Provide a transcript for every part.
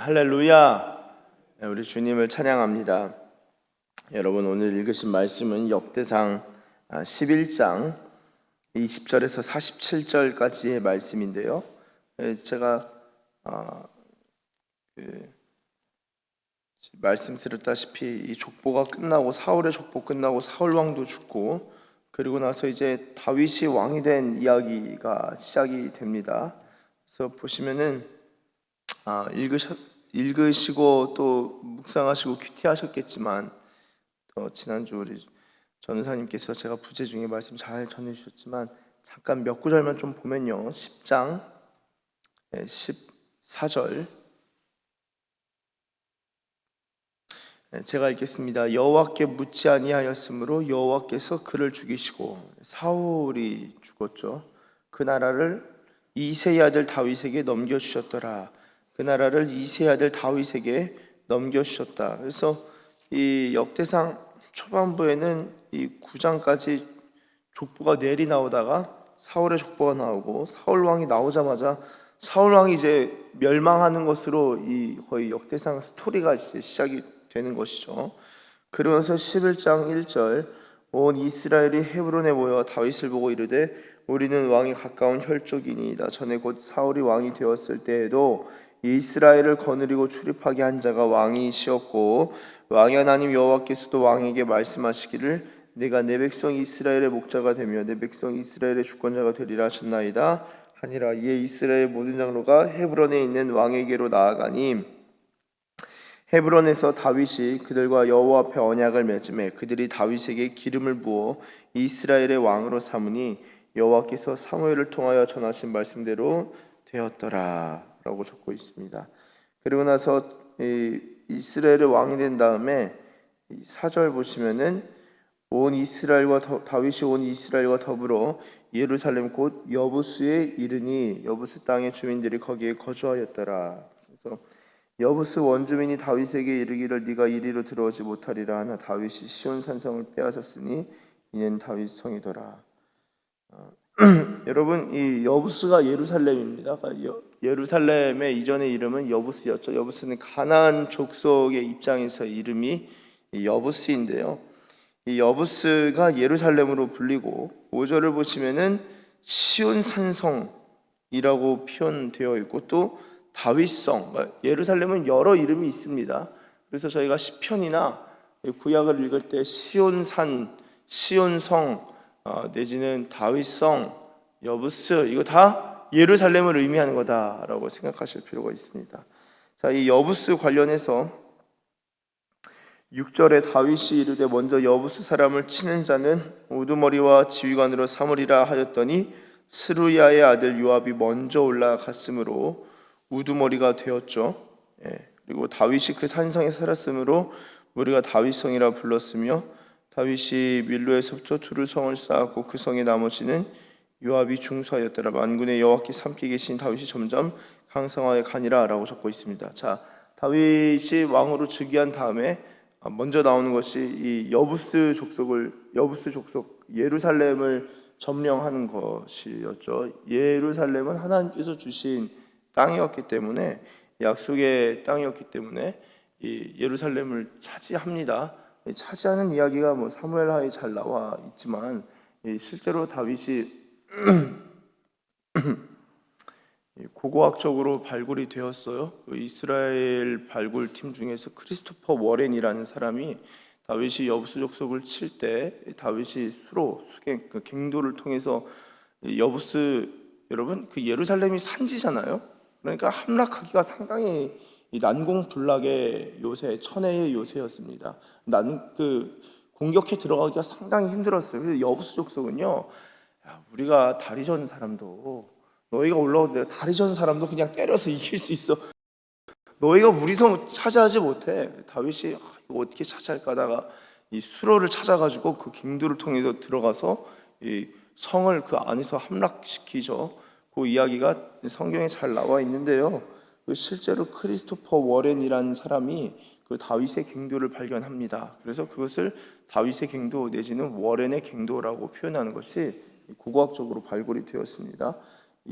할렐루야! 우리 주님을 찬양합니다. 여러분, 오늘 읽으신 말씀은 역대상 11장 20절에서 47절까지의 말씀인데요. 제가 말씀드렸다시피 이 족보가 끝나고, 사울의 족보 끝나고 사울 왕도 죽고, 그리고 나서 이제 다윗이 왕이 된 이야기가 시작이 됩니다. 그래서 보시면은 읽으시고 또 묵상하시고 큐티하셨겠지만, 지난주 우리 전우사님께서 제가 부재 중에 말씀 잘 전해주셨지만 잠깐 몇 구절만 좀 보면요, 10장 14절 제가 읽겠습니다. 여호와께 묻지 아니하였으므로 여호와께서 그를 죽이시고, 사울이 죽었죠. 그 나라를 이새의 아들 다윗에게 넘겨주셨더라. 그 나라를 이새의 아들 다윗에게 넘겨주셨다. 그래서 이 역대상 초반부에는 이 9장까지 족보가 내리 나오다가 사울의 족보가 나오고, 사울 왕이 나오자마자 사울 왕이 이제 멸망하는 것으로 이 거의 역대상 스토리가 이제 시작이 되는 것이죠. 그러면서 11장 1절 온 이스라엘이 헤브론에 모여 다윗을 보고 이르되 우리는 왕이 가까운 혈족이니이다. 전에 곧 사울이 왕이 되었을 때에도 이스라엘을 거느리고 출입하게 한 자가 왕이시었고, 왕의 하나님 여호와께서도 왕에게 말씀하시기를 내가 내 백성 이스라엘의 목자가 되며 내 백성 이스라엘의 주권자가 되리라 하셨나이다 하니라. 이에 이스라엘 모든 장로가 헤브론에 있는 왕에게로 나아가니 헤브론에서 다윗이 그들과 여호와 앞에 언약을 맺음에 그들이 다윗에게 기름을 부어 이스라엘의 왕으로 삼으니 여호와께서 사무엘을 통하여 전하신 말씀대로 되었더라 라고 적고 있습니다. 그리고 나서 이스라엘의 왕이 된 다음에 4절 보시면은 다윗이 온 이스라엘과 더불어 예루살렘 곧 여부스에 이르니 여부스 땅의 주민들이 거기에 거주하였더라. 그래서 여부스 원주민이 다윗에게 이르기를 네가 이리로 들어오지 못하리라 하나 다윗이 시온 산성을 빼앗았으니 이는 다윗 성이더라. 여러분, 이 여부스가 예루살렘입니다. 예루살렘의 이전의 이름은 여부스였죠. 여부스는 가나안 족속의 입장에서 이름이 여부스인데요. 이 여부스가 예루살렘으로 불리고, 5절을 보시면은 시온 산성이라고 표현되어 있고 또 다윗성, 예루살렘은 여러 이름이 있습니다. 그래서 저희가 시편이나 구약을 읽을 때 시온산, 시온성 내지는 다윗성, 여부스, 이거 다 예루살렘을 의미하는 거다라고 생각하실 필요가 있습니다. 자, 이 여부스 관련해서 6절에 다윗이 이르되 먼저 여부스 사람을 치는 자는 우두머리와 지휘관으로 삼으리라 하였더니 스루야의 아들 요압이 먼저 올라갔으므로 우두머리가 되었죠. 그리고 다윗이 그 산성에 살았으므로 우리가 다윗성이라 불렀으며, 다윗이 밀로에서부터 두루 성을 쌓았고 그 성의 나머지는 요압이 중수하였더라. 만군의 여호와께 함께 계신 다윗이 점점 강성하여 가니라 라고 적고 있습니다. 자, 다윗이 왕으로 즉위한 다음에 먼저 나오는 것이 이 여부스 족속 예루살렘을 점령하는 것이었죠. 예루살렘은 하나님께서 주신 땅이었기 때문에, 약속의 땅이었기 때문에 이 예루살렘을 차지합니다. 차지하는 이야기가 사무엘하에 잘 나와 있지만 실제로 다윗이 고고학적으로 발굴이 되었어요. 이스라엘 발굴팀 중에서 크리스토퍼 워렌이라는 사람이 다윗이 여부스 족속을 칠 때 다윗이 갱도를 통해서 여부스, 여러분 그 예루살렘이 산지잖아요. 그러니까 함락하기가 상당히 난공불락의 요새, 천혜의 요새였습니다. 공격해 들어가기가 상당히 힘들었어요. 그래서 여부스 족속은요, 우리가 다리 전 사람도, 너희가 올라오는데 다리 전 사람도 그냥 때려서 이길 수 있어. 너희가 우리 성 차지하지 못해. 다윗이 이거 어떻게 차지할까 하다가 이 수로를 찾아가지고 그 갱도를 통해서 들어가서 이 성을 그 안에서 함락시키죠. 그 이야기가 성경에 잘 나와 있는데요. 실제로 크리스토퍼 워렌이라는 사람이 그 다윗의 갱도를 발견합니다. 그래서 그것을 다윗의 갱도 내지는 워렌의 갱도라고 표현하는 것이 고고학적으로 발굴이 되었습니다.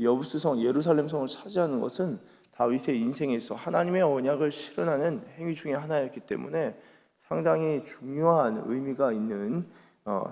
여부스성, 예루살렘 성을 차지하는 것은 다윗의 인생에서 하나님의 언약을 실현하는 행위 중에 하나였기 때문에 상당히 중요한 의미가 있는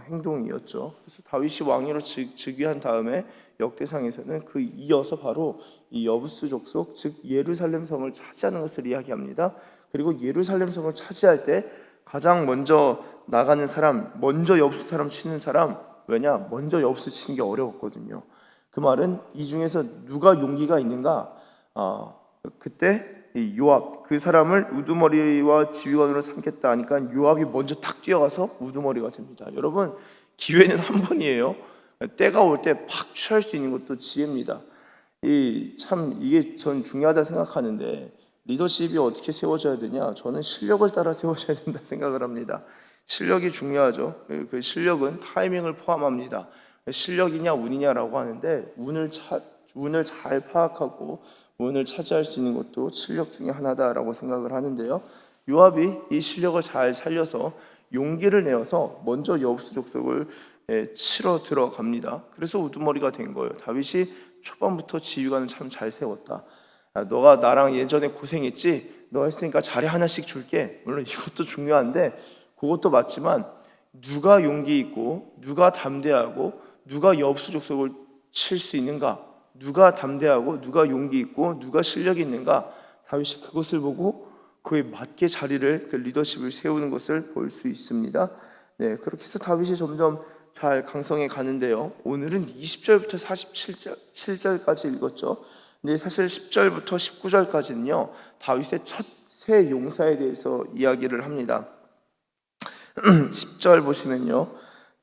행동이었죠. 그래서 다윗이 왕위로 즉위한 다음에 역대상에서는 그 이어서 바로 이 여부스 족속, 즉 예루살렘 성을 차지하는 것을 이야기합니다. 그리고 예루살렘 성을 차지할 때 가장 먼저 나가는 사람, 먼저 여부스 사람 치는 사람, 왜냐? 먼저 여부스 치는 게 어려웠거든요. 그 말은 이 중에서 누가 용기가 있는가? 그때 이 요압, 그 사람을 우두머리와 지휘관으로 삼겠다 하니까 요압이 먼저 탁 뛰어가서 우두머리가 됩니다. 여러분, 기회는 한 번이에요. 때가 올 때 팍 취할 수 있는 것도 지혜입니다. 이게 전 중요하다 생각하는데, 리더십이 어떻게 세워져야 되냐? 저는 실력을 따라 세워져야 된다 생각을 합니다. 실력이 중요하죠. 그 실력은 타이밍을 포함합니다. 실력이냐 운이냐라고 하는데, 운을 잘 파악하고 운을 차지할 수 있는 것도 실력 중에 하나다라고 생각을 하는데요. 요압이 이 실력을 잘 살려서 용기를 내어서 먼저 여부스 족속을 치러 들어갑니다. 그래서 우두머리가 된 거예요. 다윗이 초반부터 지휘관을 참 잘 세웠다. 너가 나랑 예전에 고생했지? 너 했으니까 자리 하나씩 줄게. 물론 이것도 중요한데, 그것도 맞지만 누가 용기 있고 누가 담대하고 누가 여부스 족속을 칠 수 있는가, 누가 담대하고 누가 용기 있고 누가 실력이 있는가, 다윗이 그것을 보고 그에 맞게 자리를, 그 리더십을 세우는 것을 볼 수 있습니다. 네, 그렇게 해서 다윗이 점점 잘 강성해 가는데요. 오늘은 20절부터 47절까지 읽었죠. 근데 사실 10절부터 19절까지는요, 다윗의 첫 새 용사에 대해서 이야기를 합니다. 10절 보시면요,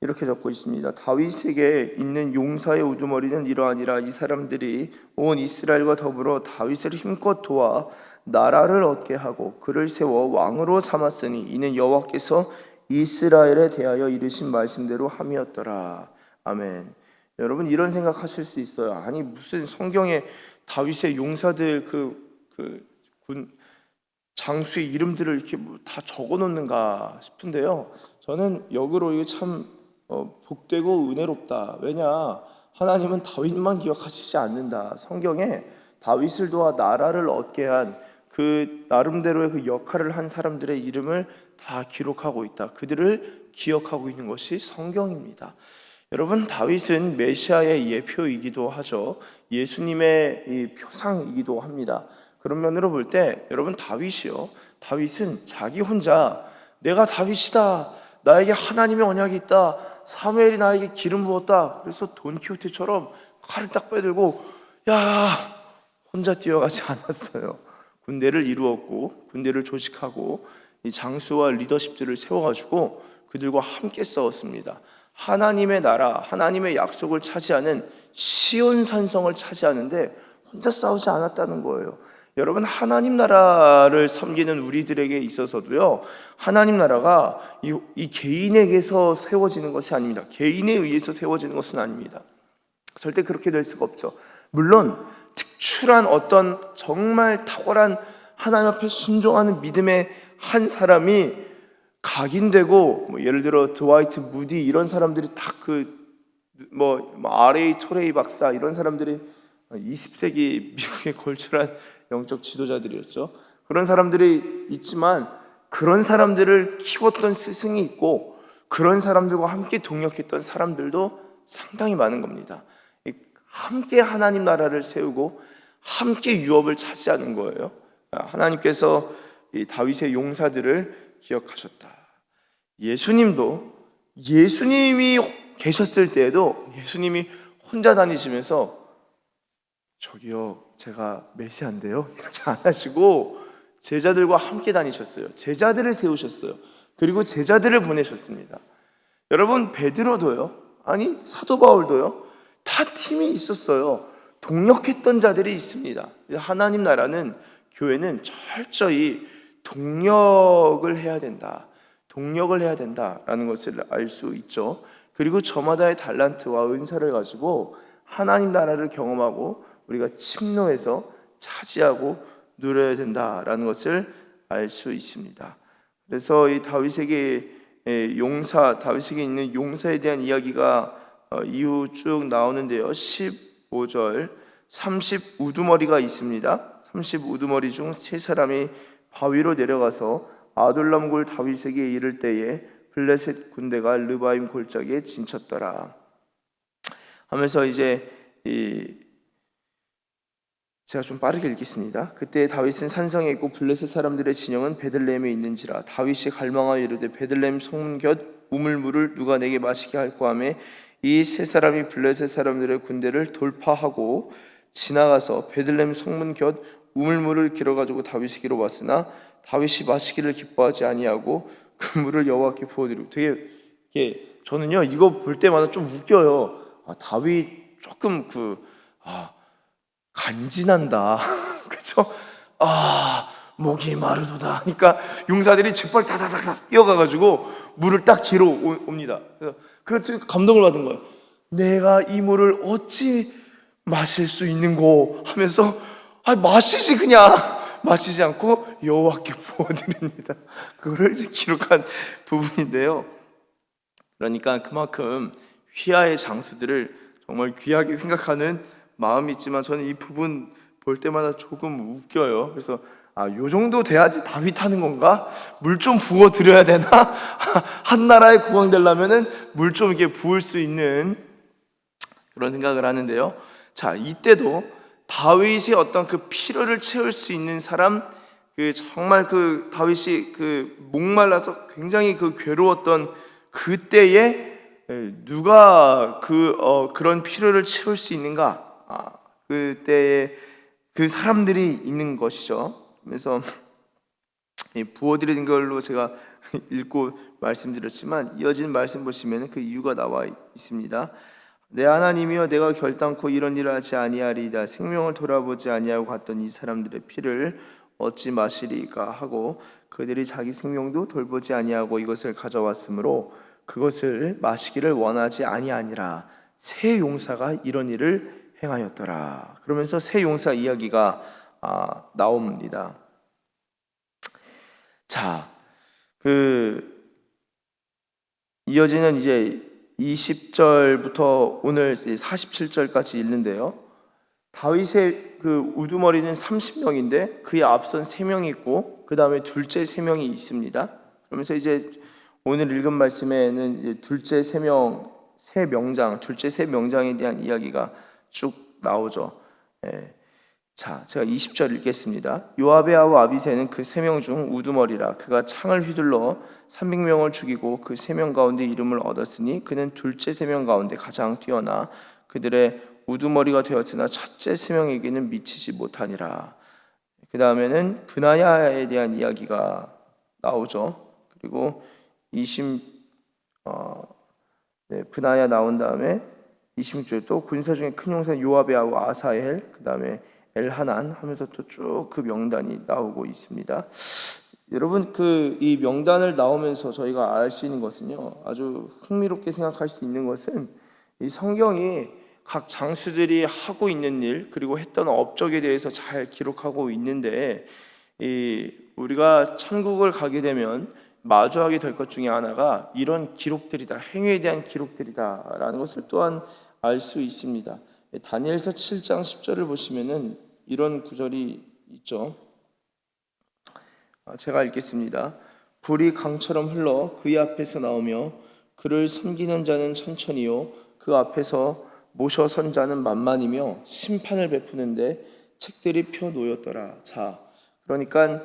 이렇게 적고 있습니다. 다윗에게 있는 용사의 우두머리는 이러하니라. 이 사람들이 온 이스라엘과 더불어 다윗을 힘껏 도와 나라를 얻게 하고 그를 세워 왕으로 삼았으니 이는 여호와께서 이스라엘에 대하여 이르신 말씀대로 함이었더라. 아멘. 여러분, 이런 생각하실 수 있어요. 아니, 무슨 성경에 다윗의 용사들 군 장수의 이름들을 이렇게 다 적어놓는가 싶은데요. 저는 역으로 이게 참 복되고 은혜롭다. 왜냐? 하나님은 다윗만 기억하시지 않는다. 성경에 다윗을 도와 나라를 얻게 한 그 나름대로의 그 역할을 한 사람들의 이름을 다 기록하고 있다. 그들을 기억하고 있는 것이 성경입니다. 여러분, 다윗은 메시아의 예표이기도 하죠. 예수님의 이 표상이기도 합니다. 그런 면으로 볼 때 여러분, 다윗은 자기 혼자 내가 다윗이다, 나에게 하나님의 언약이 있다, 사무엘이 나에게 기름 부었다, 그래서 돈키호테처럼 칼을 딱 빼들고 야 혼자 뛰어가지 않았어요. 군대를 이루었고 군대를 조직하고 이 장수와 리더십들을 세워가지고 그들과 함께 싸웠습니다. 하나님의 나라, 하나님의 약속을 차지하는 시온 산성을 차지하는데 혼자 싸우지 않았다는 거예요. 여러분, 하나님 나라를 섬기는 우리들에게 있어서도요, 하나님 나라가 이 개인에게서 세워지는 것이 아닙니다. 개인에 의해서 세워지는 것은 아닙니다. 절대 그렇게 될 수가 없죠. 물론 특출한 어떤 정말 탁월한 하나님 앞에 순종하는 믿음의 한 사람이 각인되고, 예를 들어 드와이트 무디 이런 사람들이 딱 R.A. 토레이 박사 이런 사람들이 20세기 미국의 걸출한 영적 지도자들이었죠. 그런 사람들이 있지만 그런 사람들을 키웠던 스승이 있고 그런 사람들과 함께 동역했던 사람들도 상당히 많은 겁니다. 함께 하나님 나라를 세우고 함께 유업을 차지하는 거예요. 하나님께서 이 다윗의 용사들을 기억하셨다. 예수님이 계셨을 때에도 예수님이 혼자 다니시면서 저기요, 제가 메시아인데요, 이렇게 안 하시고 제자들과 함께 다니셨어요. 제자들을 세우셨어요. 그리고 제자들을 보내셨습니다. 여러분, 베드로도요, 아니 사도 바울도요, 다 팀이 있었어요. 동력했던 자들이 있습니다. 하나님 나라는, 교회는 철저히 동력을 해야 된다라는 것을 알 수 있죠. 그리고 저마다의 달란트와 은사를 가지고 하나님 나라를 경험하고 우리가 침노해서 차지하고 누려야 된다라는 것을 알 수 있습니다. 그래서 이 다윗에게 있는 용사에 대한 이야기가 이후 쭉 나오는데요. 15절 30 우두머리가 있습니다. 30 우두머리 중 세 사람이 바위로 내려가서 아둘람 골 다윗에게 이를 때에 블레셋 군대가 르바임 골짜기에 진쳤더라 하면서 이제 제가 좀 빠르게 읽겠습니다. 그때 다윗은 산성에 있고 블레셋 사람들의 진영은 베들레헴에 있는지라. 다윗이 갈망하여 이르되 베들레헴 성문 곁 우물물을 누가 내게 마시게 할꼬 하매 이 세 사람이 블레셋 사람들의 군대를 돌파하고 지나가서 베들레헴 성문 곁 우물물을 길어가지고 다윗에게로 왔으나 다윗이 마시기를 기뻐하지 아니하고 그 물을 여호와께 부어드리고. 되게 저는요 이거 볼 때마다 좀 웃겨요. 다윗 조금 간지난다. 그쵸? 목이 마르도다 하니까 용사들이 재빨리 다다닥 뛰어가가지고 물을 딱 길어 옵니다. 그래서 그것도 감동을 받은 거예요. 내가 이 물을 어찌 마실 수 있는고 하면서 마시지 그냥 마시지 않고 여호와께 부어드립니다. 그거를 이제 기록한 부분인데요. 그러니까 그만큼 휘하의 장수들을 정말 귀하게 생각하는 마음이 있지만 저는 이 부분 볼 때마다 조금 웃겨요. 그래서 요 정도 돼야지 다윗 하는 건가? 물 좀 부어 드려야 되나? 한 나라에 국왕되려면은 물 좀 이렇게 부을 수 있는 그런 생각을 하는데요. 자, 이때도 다윗의 어떤 그 필요를 채울 수 있는 사람, 정말 다윗이 목말라서 굉장히 괴로웠던 그때에 누가 그런 필요를 채울 수 있는가? 그때에 그 사람들이 있는 것이죠. 그래서 부어드리는 걸로 제가 읽고 말씀드렸지만 이어진 말씀 보시면 그 이유가 나와 있습니다. 내 하나님이여 내가 결단코 이런 일을 하지 아니하리이다. 생명을 돌아보지 아니하고 갔던 이 사람들의 피를 어찌 마시리까 하고 그들이 자기 생명도 돌보지 아니하고 이것을 가져왔으므로 그것을 마시기를 원하지 아니하니라. 새 용사가 이런 일을 행하였더라. 그러면서 새 용사 이야기가 나옵니다. 자, 이어지는 이제 20절부터 오늘 47절까지 읽는데요. 다윗의 우두머리는 30명인데 그에 앞선 3명이 있고 그 다음에 둘째 3명이 있습니다. 그러면서 이제 오늘 읽은 말씀에는 이제 둘째 3명, 세 명장, 둘째 3명장에 대한 이야기가 쭉 나오죠. 자, 제가 20절 읽겠습니다. 요압의 아우 아비새는 그 3명 중 우두머리라. 그가 창을 휘둘러 300명을 죽이고 그 3명 가운데 이름을 얻었으니 그는 둘째 3명 가운데 가장 뛰어나 그들의 우두머리가 되었으나 첫째 3명에게는 미치지 못하니라. 그 다음에는 브나야에 대한 이야기가 나오죠. 그리고 브나야 나온 다음에 26절 또 군사 중에 큰 용사 요압의 아우 아사엘, 그 다음에 엘하난 하면서 또 쭉 그 명단이 나오고 있습니다. 여러분 이 명단을 나오면서 저희가 알 수 있는 것은요, 아주 흥미롭게 생각할 수 있는 것은 이 성경이 각 장수들이 하고 있는 일 그리고 했던 업적에 대해서 잘 기록하고 있는데 우리가 천국을 가게 되면 마주하게 될 것 중에 하나가 이런 기록들이다, 행위에 대한 기록들이다라는 것을 또한 알 수 있습니다. 다니엘서 7장 10절을 보시면은 이런 구절이 있죠. 제가 읽겠습니다. 불이 강처럼 흘러 그의 앞에서 나오며 그를 섬기는 자는 천천히요 그 앞에서 모셔 선 자는 만만이며 심판을 베푸는데 책들이 펴 놓였더라. 자, 그러니까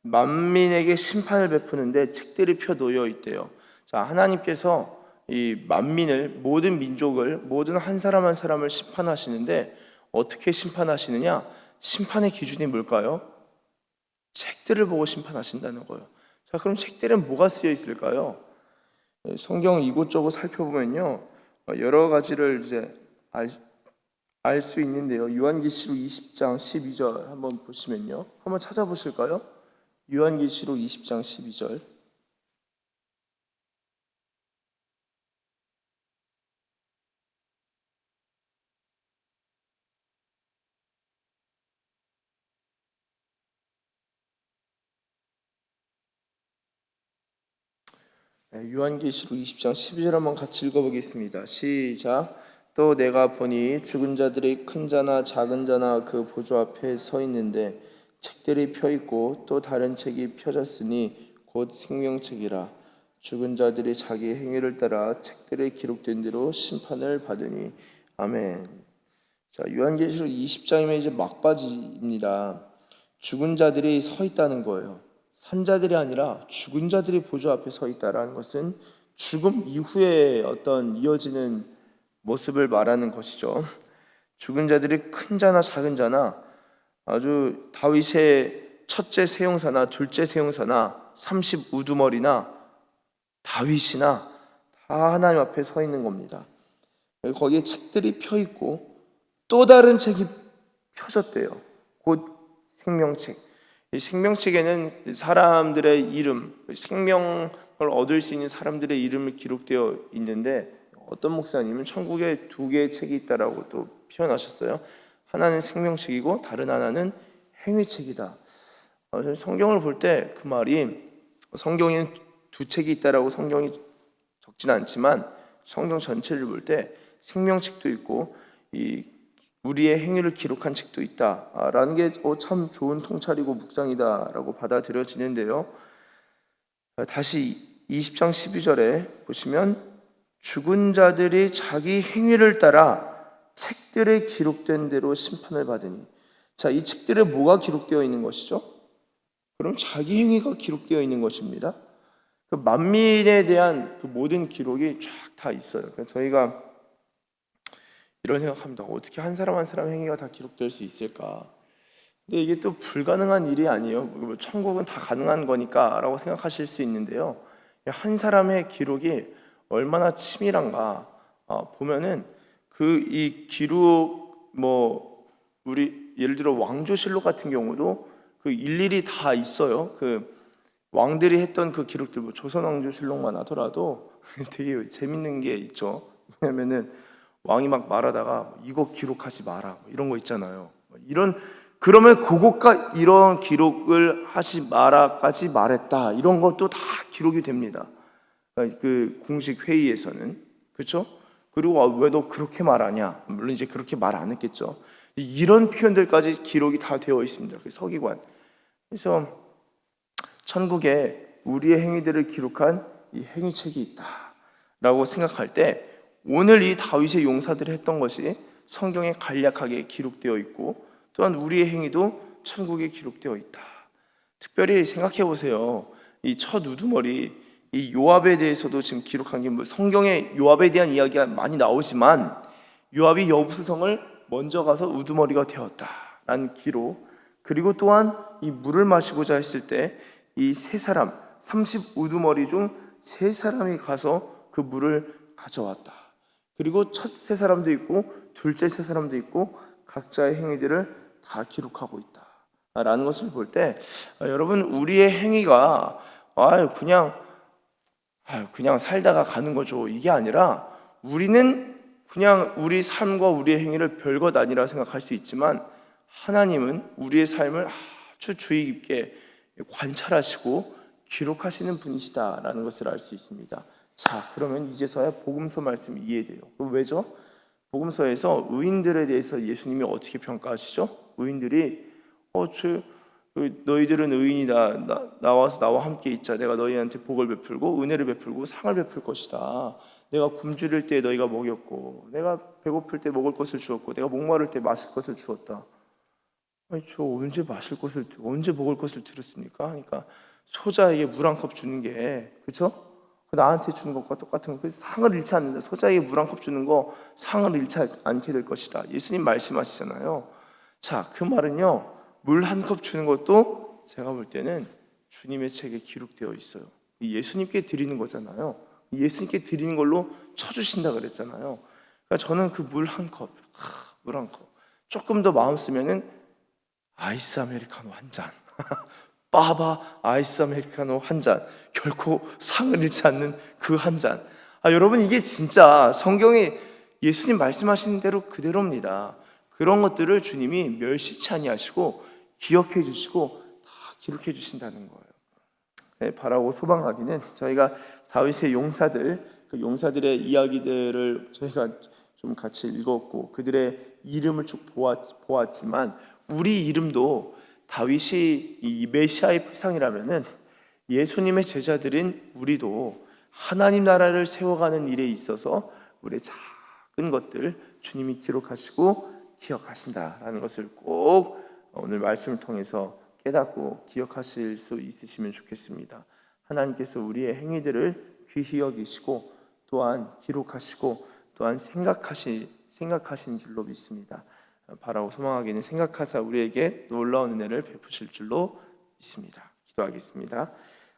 만민에게 심판을 베푸는데 책들이 펴 놓여 있대요. 자, 하나님께서 이 만민을, 모든 민족을, 모든 한 사람 한 사람을 심판하시는데 어떻게 심판하시느냐? 심판의 기준이 뭘까요? 책들을 보고 심판하신다는 거예요. 자, 그럼 책들은 뭐가 쓰여 있을까요? 성경 이곳저곳 살펴보면요, 여러 가지를 이제 알 수 있는데요. 요한계시록 20장 12절 한번 보시면요, 한번 찾아보실까요? 요한계시록 20장 12절. 요한계시록 20장 12절 한번 같이 읽어보겠습니다. 시작. 또 내가 보니 죽은 자들이 큰 자나 작은 자나 그 보좌 앞에 서 있는데 책들이 펴 있고 또 다른 책이 펴졌으니 곧 생명책이라. 죽은 자들이 자기 행위를 따라 책들에 기록된 대로 심판을 받으니. 아멘. 자, 요한계시록 20장이면 이제 막바지입니다. 죽은 자들이 서 있다는 거예요. 산 자들이 아니라 죽은 자들이 보좌 앞에 서 있다라는 것은 죽음 이후에 어떤 이어지는 모습을 말하는 것이죠. 죽은 자들이 큰 자나 작은 자나 아주 다윗의 첫째 세용사나 둘째 세용사나 30 우두머리나 다윗이나 다 하나님 앞에 서 있는 겁니다. 거기에 책들이 펴 있고 또 다른 책이 펴졌대요. 곧 생명책. 이 생명책에는 사람들의 이름, 생명을 얻을 수 있는 사람들의 이름이 기록되어 있는데 어떤 목사님은 천국에 두 개의 책이 있다라고 또 표현하셨어요. 하나는 생명책이고 다른 하나는 행위책이다. 성경을 볼 때 그 말이 성경에 두 책이 있다라고 성경이 적진 않지만 성경 전체를 볼 때 생명책도 있고 이 우리의 행위를 기록한 책도 있다라는 게 참 좋은 통찰이고 묵상이다라고 받아들여지는데요. 다시 20장 12절에 보시면 죽은 자들이 자기 행위를 따라 책들에 기록된 대로 심판을 받으니. 자, 이 책들에 뭐가 기록되어 있는 것이죠? 그럼 자기 행위가 기록되어 있는 것입니다. 그 만민에 대한 그 모든 기록이 쫙 다 있어요. 그래서 저희가 이런 생각합니다. 어떻게 한 사람 한 사람 행위가 다 기록될 수 있을까? 근데 이게 또 불가능한 일이 아니에요. 천국은 다 가능한 거니까라고 생각하실 수 있는데요. 한 사람의 기록이 얼마나 치밀한가 보면은 그 이 기록 우리 예를 들어 왕조실록 같은 경우도 그 일일이 다 있어요. 그 왕들이 했던 그 기록들, 조선 왕조실록만 하더라도 되게 재밌는 게 있죠. 왜냐면은 왕이 막 말하다가 이거 기록하지 마라 이런 거 있잖아요. 그러면 그것과 이런 기록을 하지 마라까지 말했다. 이런 것도 다 기록이 됩니다. 그 공식 회의에서는. 그렇죠? 그리고 왜 너 그렇게 말하냐? 물론 이제 그렇게 말 안 했겠죠. 이런 표현들까지 기록이 다 되어 있습니다. 그 서기관. 그래서 천국에 우리의 행위들을 기록한 이 행위책이 있다라고 생각할 때 오늘 이 다윗의 용사들이 했던 것이 성경에 간략하게 기록되어 있고 또한 우리의 행위도 천국에 기록되어 있다. 특별히 생각해 보세요. 이 첫 우두머리 이 요압에 대해서도 지금 기록한 게 성경에 요압에 대한 이야기가 많이 나오지만 요압이 여부수성을 먼저 가서 우두머리가 되었다라는 기록, 그리고 또한 이 물을 마시고자 했을 때 이 세 사람 30 우두머리 중 세 사람이 가서 그 물을 가져왔다. 그리고 첫 세 사람도 있고 둘째 세 사람도 있고 각자의 행위들을 다 기록하고 있다라는 것을 볼 때 여러분 우리의 행위가 그냥 살다가 가는 거죠. 이게 아니라 우리는 그냥 우리 삶과 우리의 행위를 별것 아니라 생각할 수 있지만 하나님은 우리의 삶을 아주 주의 깊게 관찰하시고 기록하시는 분이시다라는 것을 알 수 있습니다. 자, 그러면 이제서야 복음서 말씀이 이해돼요. 왜죠? 복음서에서 의인들에 대해서 예수님이 어떻게 평가하시죠? 의인들이 너희들은 의인이다. 나와서 나와 함께 있자. 내가 너희한테 복을 베풀고 은혜를 베풀고 상을 베풀 것이다. 내가 굶주릴 때 너희가 먹였고 내가 배고플 때 먹을 것을 주었고 내가 목마를 때 마실 것을 주었다. 저 언제 먹을 것을 들었습니까? 그러니까 소자에게 물 한 컵 주는 게 그렇죠? 나한테 주는 것과 똑같은 거. 그래서 상을 잃지 않는다. 소자에게 물 한 컵 주는 거 상을 잃지 않게 될 것이다. 예수님 말씀하시잖아요. 자, 그 말은요. 물 한 컵 주는 것도 제가 볼 때는 주님의 책에 기록되어 있어요. 예수님께 드리는 거잖아요. 예수님께 드리는 걸로 쳐주신다 그랬잖아요. 그러니까 저는 그 물 한 컵, 조금 더 마음 쓰면은 아이스 아메리카노 한 잔, 빠바 아이스 아메리카노 한 잔, 결코 상을 잃지 않는 그 한 잔. 여러분 이게 진짜 성경에 예수님 말씀하신 대로 그대로입니다. 그런 것들을 주님이 멸시치 아니하시고 기억해 주시고 다 기록해 주신다는 거예요. 네, 바라고 소망하기는 저희가 다윗의 용사들, 그 용사들의 이야기들을 저희가 좀 같이 읽었고 그들의 이름을 쭉 보았지만 우리 이름도 다윗이 이 메시아의 표상이라면은 예수님의 제자들인 우리도 하나님 나라를 세워가는 일에 있어서 우리의 작은 것들 주님이 기록하시고 기억하신다라는 것을 꼭 오늘 말씀을 통해서 깨닫고 기억하실 수 있으시면 좋겠습니다. 하나님께서 우리의 행위들을 귀히 여기시고 또한 기록하시고 또한 생각하신 줄로 믿습니다. 바라고 소망하기는 생각하사 우리에게 놀라운 은혜를 베푸실 줄로 믿습니다. 기도하겠습니다.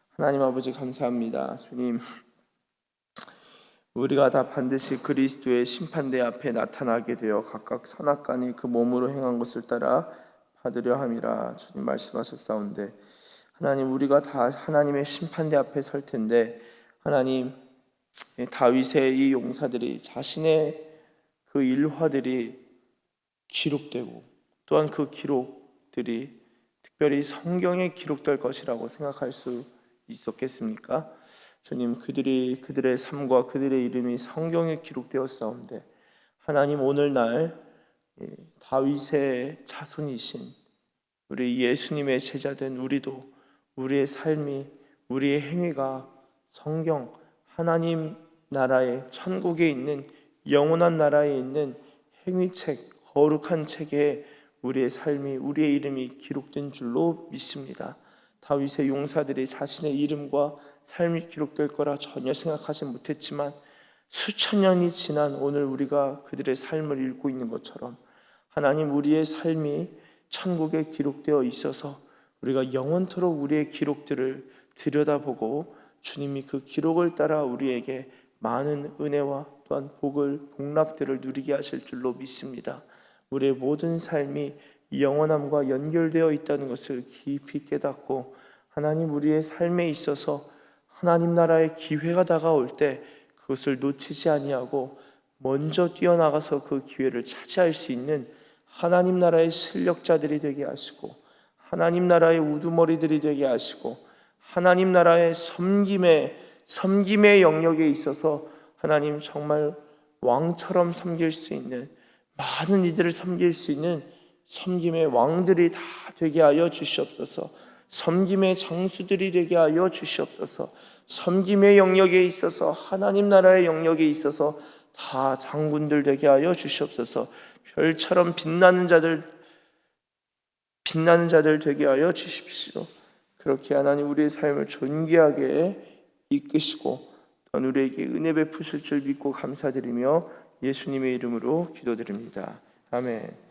하나님 아버지 감사합니다. 주님, 우리가 다 반드시 그리스도의 심판대 앞에 나타나게 되어 각각 선악간이 그 몸으로 행한 것을 따라 받으려 함이라 주님 말씀하셨사온데, 하나님 우리가 다 하나님의 심판대 앞에 설 텐데, 하나님 다윗의 이 용사들이 자신의 그 일화들이 기록되고 또한 그 기록들이 특별히 성경에 기록될 것이라고 생각할 수 있었겠습니까? 주님, 그들의 삶과 그들의 이름이 성경에 기록되었사온데, 하나님 오늘날 다윗의 자손이신 우리 예수님의 제자된 우리도 우리의 삶이, 우리의 행위가 성경 하나님 나라의 천국에 있는 영원한 나라에 있는 행위책, 거룩한 책에 우리의 삶이, 우리의 이름이 기록된 줄로 믿습니다. 다윗의 용사들이 자신의 이름과 삶이 기록될 거라 전혀 생각하지 못했지만 수천 년이 지난 오늘 우리가 그들의 삶을 읽고 있는 것처럼 하나님 우리의 삶이 천국에 기록되어 있어서 우리가 영원토록 우리의 기록들을 들여다보고 주님이 그 기록을 따라 우리에게 많은 은혜와 또한 복락들을 누리게 하실 줄로 믿습니다. 우리의 모든 삶이 영원함과 연결되어 있다는 것을 깊이 깨닫고 하나님 우리의 삶에 있어서 하나님 나라의 기회가 다가올 때 그것을 놓치지 아니하고 먼저 뛰어나가서 그 기회를 차지할 수 있는 하나님 나라의 실력자들이 되게 하시고 하나님 나라의 우두머리들이 되게 하시고 하나님 나라의 섬김의 영역에 있어서 하나님 정말 왕처럼 섬길 수 있는, 많은 이들을 섬길 수 있는 섬김의 왕들이 다 되게 하여 주시옵소서. 섬김의 장수들이 되게 하여 주시옵소서. 섬김의 영역에 있어서, 하나님 나라의 영역에 있어서 다 장군들 되게 하여 주시옵소서. 별처럼 빛나는 자들 되게 하여 주십시오. 그렇게 하나님 우리의 삶을 존귀하게 이끄시고 또한 우리에게 은혜 베푸실 줄 믿고 감사드리며 예수님의 이름으로 기도드립니다. 아멘.